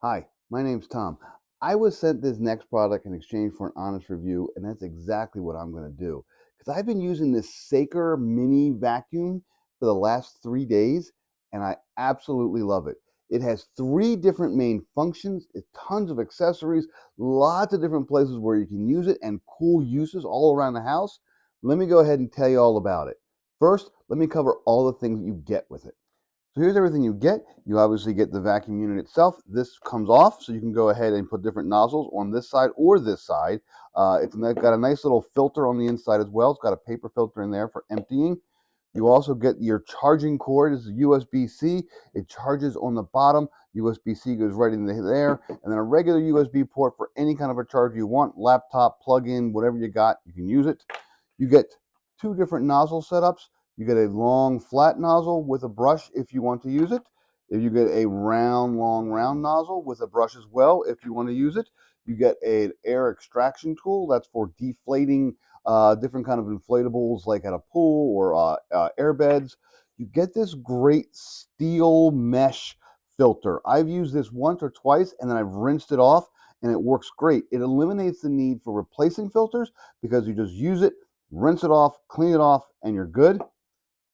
Hi, my name's Tom. I was sent this next product in exchange for an honest review, and that's exactly what I'm going to do. Because I've been using this Saker mini vacuum for the last 3 days, and I absolutely love it. It has three different main functions, tons of accessories, lots of different places where you can use it, and cool uses all around the house. Let me go ahead and tell you all about it. First, let me cover all the things you get with it. So here's everything you get. You obviously get the vacuum unit itself. This comes off, so you can go ahead and put different nozzles on this side or this side. It's got a nice little filter on the inside as well. It's got a paper filter in there for emptying. You also get your charging cord. This is USB-C. It charges on the bottom. USB-C goes right in there. And then a regular USB port for any kind of a charger you want. Laptop, plug-in, whatever you got, you can use it. You get two different nozzle setups. You get a long flat nozzle with a brush if you want to use it. If you get a long round nozzle with a brush as well if you want to use it. You get an air extraction tool that's for deflating different kind of inflatables like at a pool or air beds. You get this great steel mesh filter. I've used this once or twice and then I've rinsed it off and it works great. It eliminates the need for replacing filters because you just use it, rinse it off, clean it off, and you're good.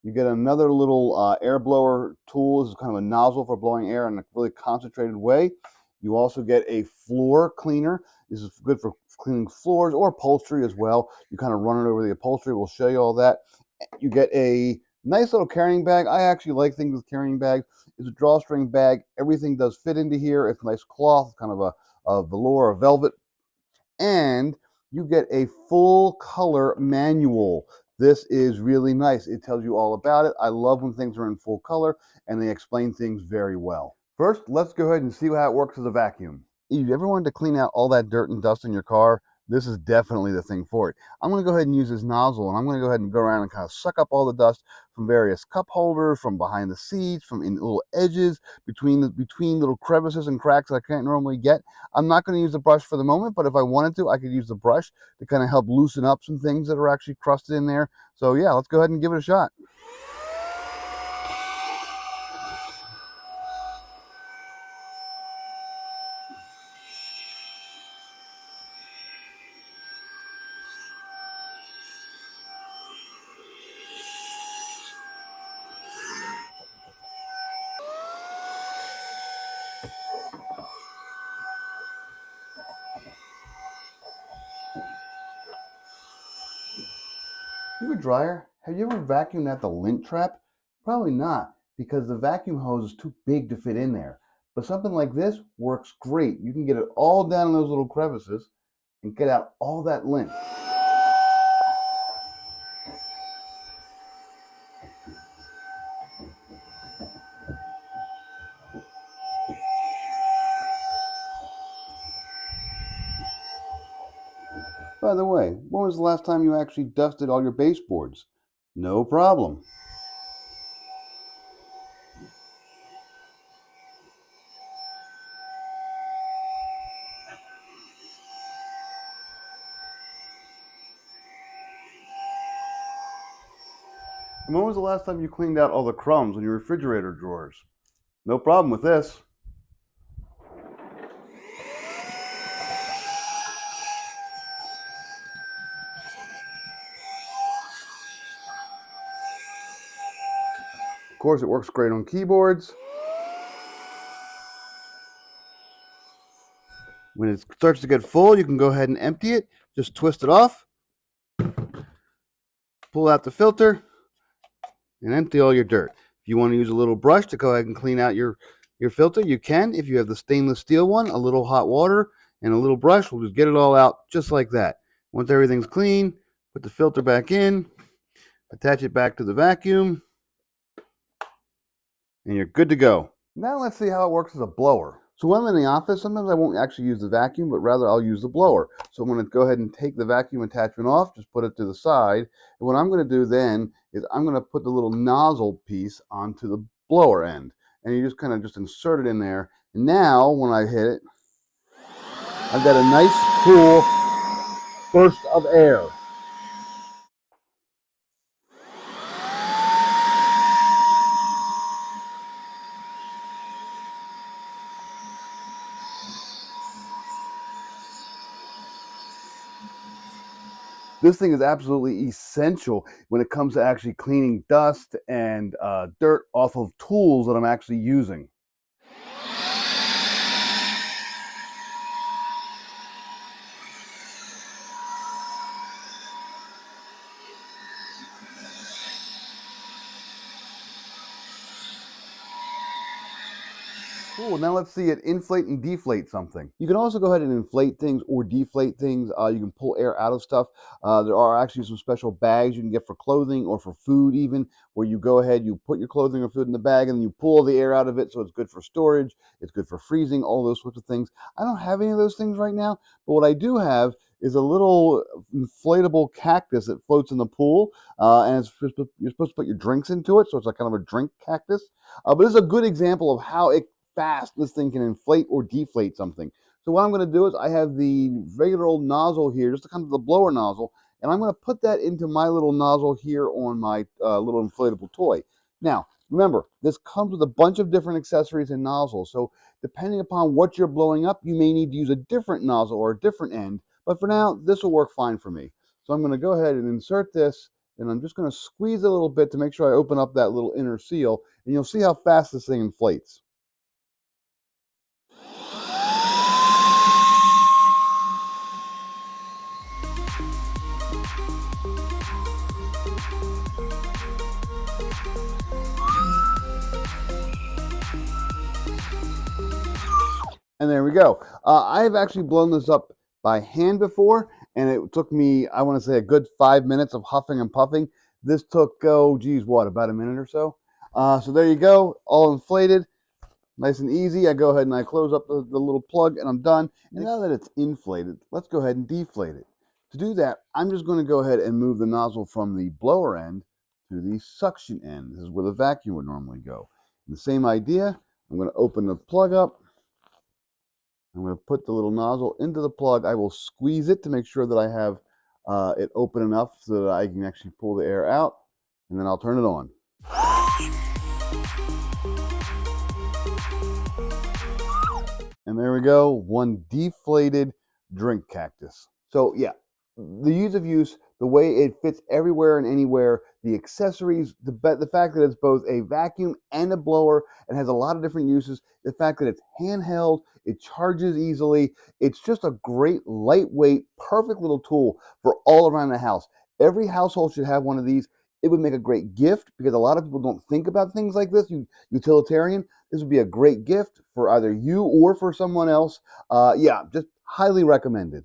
You get another little air blower tool. This is kind of a nozzle for blowing air in a really concentrated way. You also get a floor cleaner. This is good for cleaning floors or upholstery as well. You kind of run it over the upholstery. We'll show you all that. You get a nice little carrying bag. I actually like things with carrying bags. It's a drawstring bag. Everything does fit into here. It's nice cloth, kind of a velour or velvet. And you get a full color manual. This is really nice. It tells you all about it. I love when things are in full color and they explain things very well. First, let's go ahead and see how it works as a vacuum. If you ever wanted to clean out all that dirt and dust in your car, this is definitely the thing for it. I'm going to go ahead and use this nozzle, and I'm going to go ahead and go around and kind of suck up all the dust from various cup holders, from behind the seats, from in little edges, between little crevices and cracks that I can't normally get. I'm not going to use the brush for the moment, but if I wanted to, I could use the brush to kind of help loosen up some things that are actually crusted in there. So yeah, let's go ahead and give it a shot. You a dryer? Have you ever vacuumed at the lint trap? Probably not, because the vacuum hose is too big to fit in there. But something like this works great. You can get it all down in those little crevices and get out all that lint. By the way, when was the last time you actually dusted all your baseboards? No problem. And when was the last time you cleaned out all the crumbs in your refrigerator drawers? No problem with this. Of course, it works great on keyboards. When it starts to get full, you can go ahead and empty it. Just twist it off, pull out the filter, and empty all your dirt. If you want to use a little brush to go ahead and clean out your filter, you can. If you have the stainless steel one, a little hot water and a little brush will just get it all out just like that. Once everything's clean, put the filter back in, attach it back to the vacuum, and you're good to go. Now let's see how it works as a blower. So when I'm in the office, sometimes I won't actually use the vacuum, but rather I'll use the blower. So I'm going to go ahead and take the vacuum attachment off, just put it to the side. And what I'm going to do then is I'm going to put the little nozzle piece onto the blower end. And you just kind of just insert it in there. And now when I hit it, I've got a nice cool burst of air. This thing is absolutely essential when it comes to actually cleaning dust and dirt off of tools that I'm actually using. Cool, now let's see it inflate and deflate something. You can also go ahead and inflate things or deflate things. You can pull air out of stuff. There are actually some special bags you can get for clothing or for food even, where you go ahead, you put your clothing or food in the bag and you pull the air out of it, so it's good for storage, it's good for freezing, all those sorts of things. I don't have any of those things right now, but what I do have is a little inflatable cactus that floats in the pool, and you're supposed to put your drinks into it, so it's like kind of a drink cactus. But this is a good example of how fast this thing can inflate or deflate something. So what I'm going to do is I have the regular old nozzle here, just kind of the blower nozzle, and I'm going to put that into my little nozzle here on my little inflatable toy. Now, remember, this comes with a bunch of different accessories and nozzles, so depending upon what you're blowing up, you may need to use a different nozzle or a different end, but for now, this will work fine for me. So I'm going to go ahead and insert this, and I'm just going to squeeze a little bit to make sure I open up that little inner seal, and you'll see how fast this thing inflates. And there we go. I've actually blown this up by hand before, and it took me, I want to say, a good 5 minutes of huffing and puffing. This took, oh, geez, what, about a minute or so? So there you go, all inflated, nice and easy. I go ahead and I close up the little plug, and I'm done. And now that it's inflated, let's go ahead and deflate it. To do that, I'm just going to go ahead and move the nozzle from the blower end to the suction end. This is where the vacuum would normally go. And the same idea, I'm going to open the plug up. I'm going to put the little nozzle into the plug. I will squeeze it to make sure that I have it open enough so that I can actually pull the air out, and then I'll turn it on. And there we go, one deflated drink cactus. So yeah, the ease of use, the way it fits everywhere and anywhere, the accessories, the fact that it's both a vacuum and a blower and has a lot of different uses, the fact that it's handheld, it charges easily, it's just a great, lightweight, perfect little tool for all around the house. Every household should have one of these. It would make a great gift because a lot of people don't think about things like this, utilitarian. This would be a great gift for either you or for someone else. Yeah, just highly recommended.